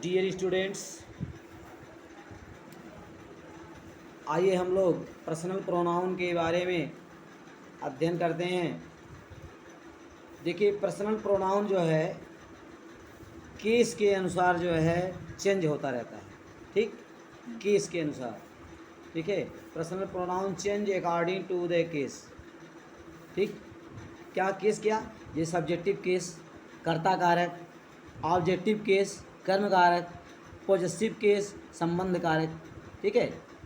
Dear students, आइए हम लोग पर्सनल प्रोनाउन के बारे में अध्ययन करते हैं। देखिए, पर्सनल प्रोनाउन जो है केस के अनुसार जो है चेंज होता रहता है। ठीक, केस के अनुसार। ठीक है, personal pronoun change according to the case. ठीक, क्या केस? क्या ये सब्जेक्टिव केस कर्ता कारक, ऑब्जेक्टिव केस कर्म कारक, पॉजेसिव केस संबंध कारक। ठीक है,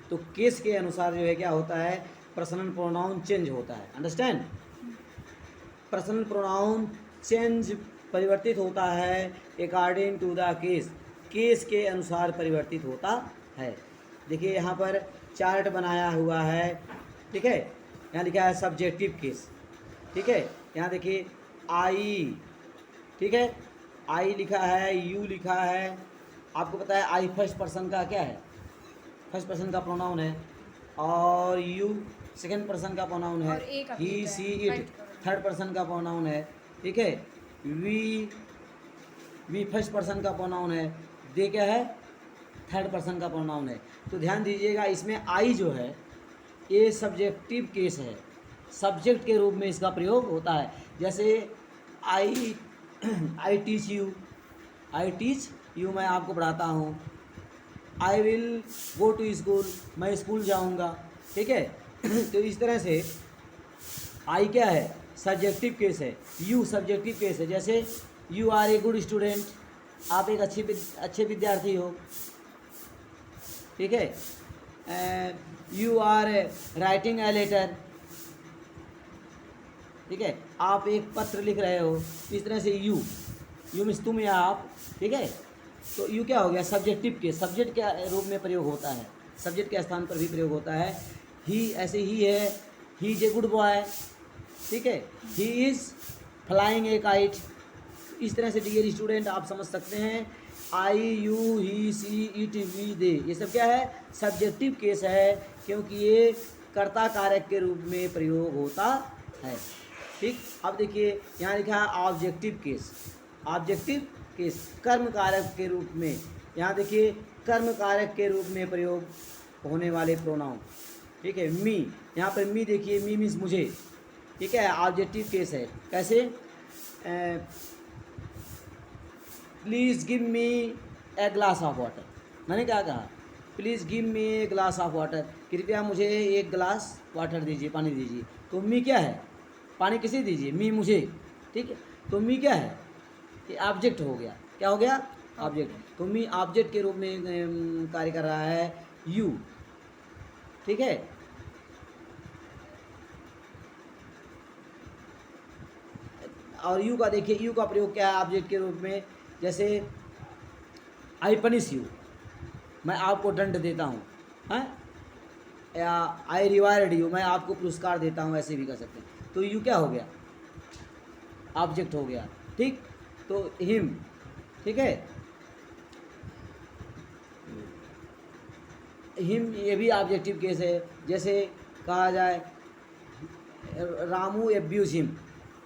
तो केस के अनुसार जो है क्या होता है, पर्सनल प्रोनाउन चेंज होता है। अंडरस्टैंड? पर्सनल प्रोनाउन चेंज परिवर्तित होता है according to the case, case के अनुसार परिवर्तित होता है। देखिए यहाँ पर चार्ट बनाया हुआ है। ठीक है, यहाँ लिखा है सब्जेक्टिव केस। ठीक है, यहाँ देखिए आई, ठीक है, आई लिखा है, यू लिखा है। आपको पता है आई फर्स्ट पर्सन का क्या है, फर्स्ट पर्सन का प्रोनाउन है, और यू सेकंड पर्सन का प्रोनाउन है, ही सी इट थर्ड पर्सन का प्रोनाउन है। ठीक है, वी फर्स्ट पर्सन का प्रोनाउन है, दे क्या है, थर्ड पर्सन का प्रोनाउन है। तो ध्यान दीजिएगा, इसमें आई जो है ये सब्जेक्टिव केस है, सब्जेक्ट के रूप में इसका प्रयोग होता है। जैसे I I teach you, I teach you मैं आपको पढ़ाता हूँ। I will go to school, मैं स्कूल जाऊँगा। ठीक है, तो इस तरह से आई क्या है, सब्जेक्टिव केस है, यू सब्जेक्टिव केस है। जैसे you are a good student, आप एक अच्छे विद्यार्थी हो। ठीक है, you are writing a letter. ठीक है, आप एक पत्र लिख रहे हो। इस तरह से यू मीन्स तुम या आप। ठीक है, तो यू क्या हो गया, सब्जेक्टिव केस, सब्जेक्ट के रूप में प्रयोग होता है, सब्जेक्ट के स्थान पर भी प्रयोग होता है। ही ऐसे ही है, he is a good boy. ठीक है, he is flying a kite. इस तरह से डियर स्टूडेंट आप समझ सकते हैं, I you he she it we they, ये सब क्या है, सब्जेक्टिव केस है, क्योंकि ये कर्ता कारक के रूप में प्रयोग होता है। ठीक, अब देखिए यहाँ लिखा है ऑब्जेक्टिव केस, ऑब्जेक्टिव केस कर्म कारक के रूप में। यहाँ देखिए कर्म कारक के रूप में प्रयोग होने वाले प्रोनाउन। ठीक है, मी, यहाँ पर मी देखिए, मी मीन्स मुझे। ठीक है, ऑब्जेक्टिव केस है। कैसे, please give me a glass of water. मैंने क्या कहा, please give me a glass of water, कृपया मुझे एक गिलास वाटर दीजिए, पानी दीजिए। तो मी क्या है, पानी किसे दीजिए, मी मुझे। ठीक है, तो मी क्या है, ये ऑब्जेक्ट हो गया। क्या हो गया, ऑब्जेक्ट। तो मी ऑब्जेक्ट के रूप में कार्य कर रहा है यू। ठीक है, और यू का देखिए, यू का प्रयोग क्या है ऑब्जेक्ट के रूप में। जैसे आई पनिश यू, मैं आपको दंड देता हूँ, हैं, या आई रिवार्ड यू, मैं आपको पुरस्कार देता हूँ, ऐसे भी कर सकते हैं। तो यू क्या हो गया, ऑब्जेक्ट हो गया। ठीक, तो हिम, ठीक है, हिम ये भी ऑब्जेक्टिव केस है। जैसे कहा जाए Ramu abuse him,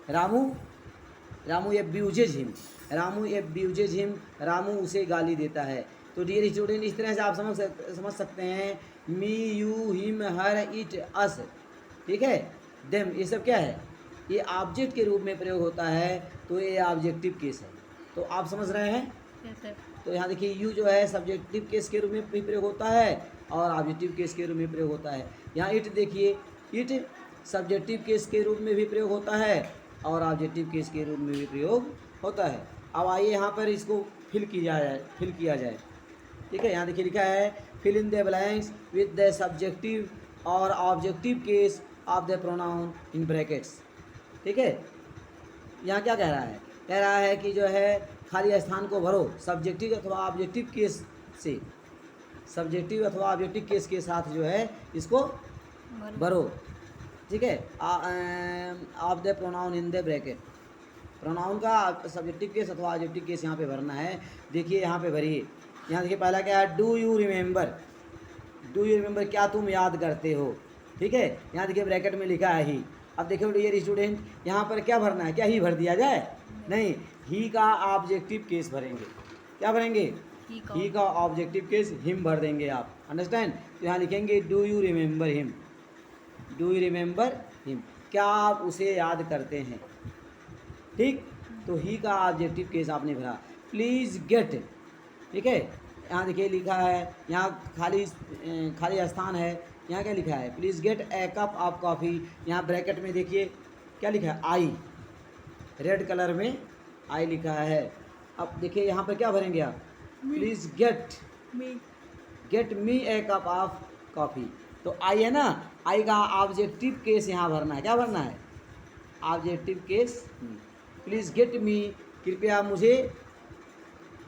Ramu abuses him, Ramu abuses him, Ramu उसे गाली देता है। तो डियर स्टूडेंट, इस तरह से आप समझ सकते हैं, me you him her it us. ठीक है, देम, ये सब क्या है, ये ऑब्जेक्ट के रूप में प्रयोग होता है, तो ये ऑब्जेक्टिव केस है। तो आप समझ रहे हैं? Yes sir. तो यहाँ देखिए यू जो है सब्जेक्टिव केस के रूप में भी प्रयोग होता है और ऑब्जेक्टिव केस के रूप में प्रयोग होता है। यहाँ इट देखिए, इट सब्जेक्टिव केस के रूप में भी प्रयोग होता है और ऑब्जेक्टिव केस के रूप में भी प्रयोग होता है। अब आइए यहाँ पर इसको फिल किया जाए। ठीक है, यहाँ देखिए लिखा है fill in the blanks with the subjective और objective case of the pronoun in brackets. ठीक है, यहाँ क्या कह रहा है कि जो है खाली स्थान को भरो सब्जेक्टिव अथवा ऑब्जेक्टिव केस से, सब्जेक्टिव अथवा ऑब्जेक्टिव केस के साथ जो है इसको भरो। ठीक है, of the pronoun in the bracket, pronoun का सब्जेक्टिव केस अथवा ऑब्जेक्टिव केस यहाँ पे भरना है। देखिए यहाँ पे भरिए। यहाँ देखिए पहला क्या है, do you remember, do you remember, क्या तुम याद करते हो। ठीक है, यहाँ देखिए ब्रैकेट में लिखा है ही। अब देखिए डियर स्टूडेंट, यहाँ पर क्या भरना है, क्या ही भर दिया जाए, नहीं, ही का ऑब्जेक्टिव केस भरेंगे। क्या भरेंगे, ही का ऑब्जेक्टिव केस हिम भर देंगे आप, अंडरस्टैंड। तो यहाँ लिखेंगे do you remember him, do you remember him, क्या आप उसे याद करते हैं, ठीक। तो ही का ऑब्जेक्टिव केस आपने भरा। प्लीज़ गेट, ठीक है, यहाँ देखिए लिखा है, यहाँ खाली खाली स्थान है, यहाँ क्या लिखा है, please get A cup of coffee, यहाँ ब्रैकेट में देखिए क्या लिखा है, आई, रेड कलर में आई लिखा है। अब देखिए यहाँ पर क्या भरेंगे आप, please get me A cup of coffee. तो आई है ना, आई का ऑब्जेक्टिव केस यहाँ भरना है, क्या भरना है, objective case. Please get me, कृपया मुझे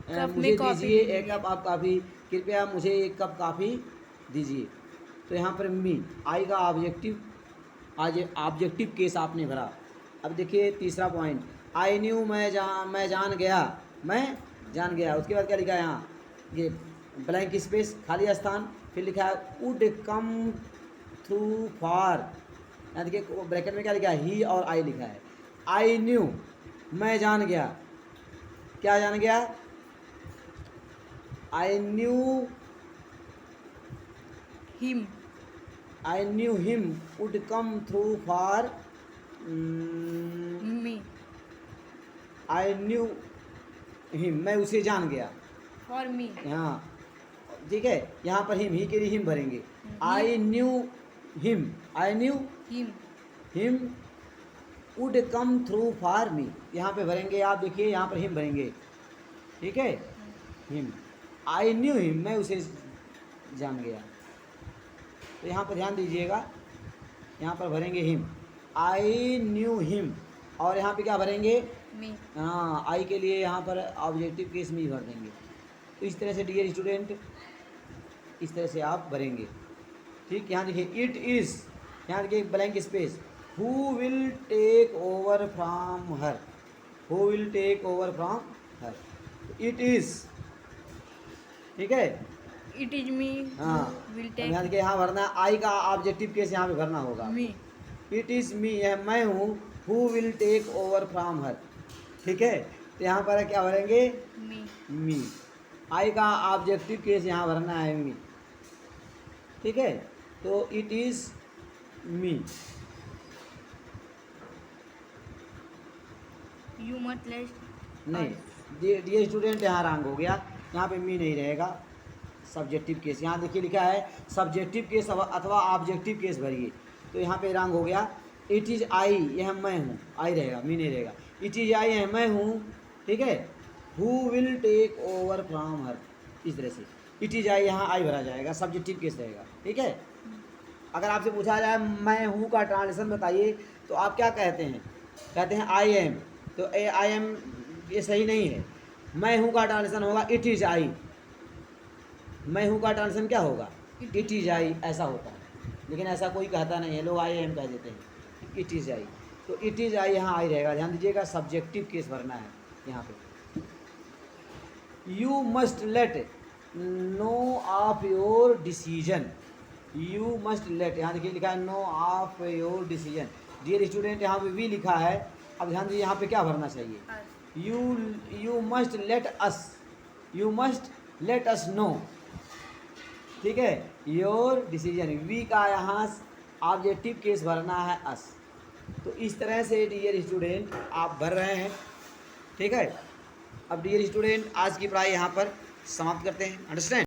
दीजिए एक कप ऑफ कॉफ़ी, कृपया मुझे एक कप कॉफ़ी दीजिए। तो यहाँ पर मी, आई का ऑब्जेक्टिव केस आपने भरा। अब देखिए तीसरा पॉइंट, आई न्यू, मैं जान गया। उसके बाद क्या लिखा है यहाँ, ये ब्लैंक स्पेस खाली स्थान, फिर लिखा है वुड कम थ्रू फॉर, यहाँ देखिए ब्रैकेट में क्या लिखा है, ही और आई लिखा है। आई न्यू, मैं जान गया, क्या जान गया, I knew him would come through for me, I knew him, मैं उसे जान गया, फॉर मी, हाँ ठीक है, यहाँ पर हिम, ही के लिए हिम भरेंगे। I knew him, him would come through for me, यहाँ पे भरेंगे आप, देखिए यहाँ पर हिम भरेंगे, ठीक है, हिम। आई न्यू हिम, मैं उसे जान गया। तो यहाँ पर ध्यान दीजिएगा, यहाँ पर भरेंगे हिम, आई न्यू हिम, और यहाँ पे क्या भरेंगे, मी, हाँ आई के लिए यहाँ पर ऑब्जेक्टिव केस मी भर देंगे। तो इस तरह से डियर स्टूडेंट, इस तरह से आप भरेंगे, ठीक। यहाँ देखिए इट इज़, यहाँ देखिए blank space, who will take over from her, who will take over from her, it is, ठीक है, इट इज मी, हाँ। विल यहाँ टेक देखिए यहाँ भरना, आई का ऑब्जेक्टिव केस यहाँ पे भरना होगा, मी, इट इज़ मी, यह मैं हूँ, who will take over from her, ठीक है। तो यहाँ पर क्या भरेंगे, मी, आई का ऑब्जेक्टिव केस यहाँ भरना है मी, ठीक है। तो it is me, you must late, नहीं डियर स्टूडेंट, यहाँ रॉन्ग हो गया, यहाँ पे मी नहीं रहेगा, सब्जेक्टिव केस। यहाँ देखिए लिखा है सब्जेक्टिव केस अथवा ऑब्जेक्टिव केस भरिए, तो यहाँ पे रॉन्ग हो गया। इट इज़ आई, यह मैं हूँ, आई रहेगा, मी नहीं रहेगा। इट इज़ आई, यह मैं हूँ, ठीक है। Who will take over from her, इस तरह से इट इज़ आई, यहाँ आई भरा जाएगा, सब्जेक्टिव केस रहेगा, ठीक है। अगर आपसे पूछा जाए मैं हूँ का ट्रांसलेशन बताइए, तो आप क्या कहते हैं, कहते हैं आई एम, तो आई एम ये सही नहीं है। मैं हूँ का ट्रांसलेशन होगा इट इज़ आई, मैं हूँ का ट्रांसलेशन क्या होगा, इट इज़ आई, ऐसा होता है। लेकिन ऐसा कोई कहता नहीं है, लोग आई एम कह देते हैं, इट इज़ आई। तो इट इज़ आई यहाँ आई रहेगा, ध्यान दीजिएगा, सब्जेक्टिव केस भरना है यहाँ पे। You must let know of your decision, you must let, यहाँ देखिए लिखा है know of your decision. Dear student, यहाँ पे भी लिखा है, अब ध्यान दीजिए यहाँ पे क्या भरना चाहिए, you must let us, you must let us know, ठीक है, योर डिसीजन। वी का यहाँ ऑब्जेक्टिव केस भरना है अस। तो इस तरह से डियर स्टूडेंट आप भर रहे हैं, ठीक है। अब डियर स्टूडेंट आज की पढ़ाई यहाँ पर समाप्त करते हैं, अंडरस्टैंड।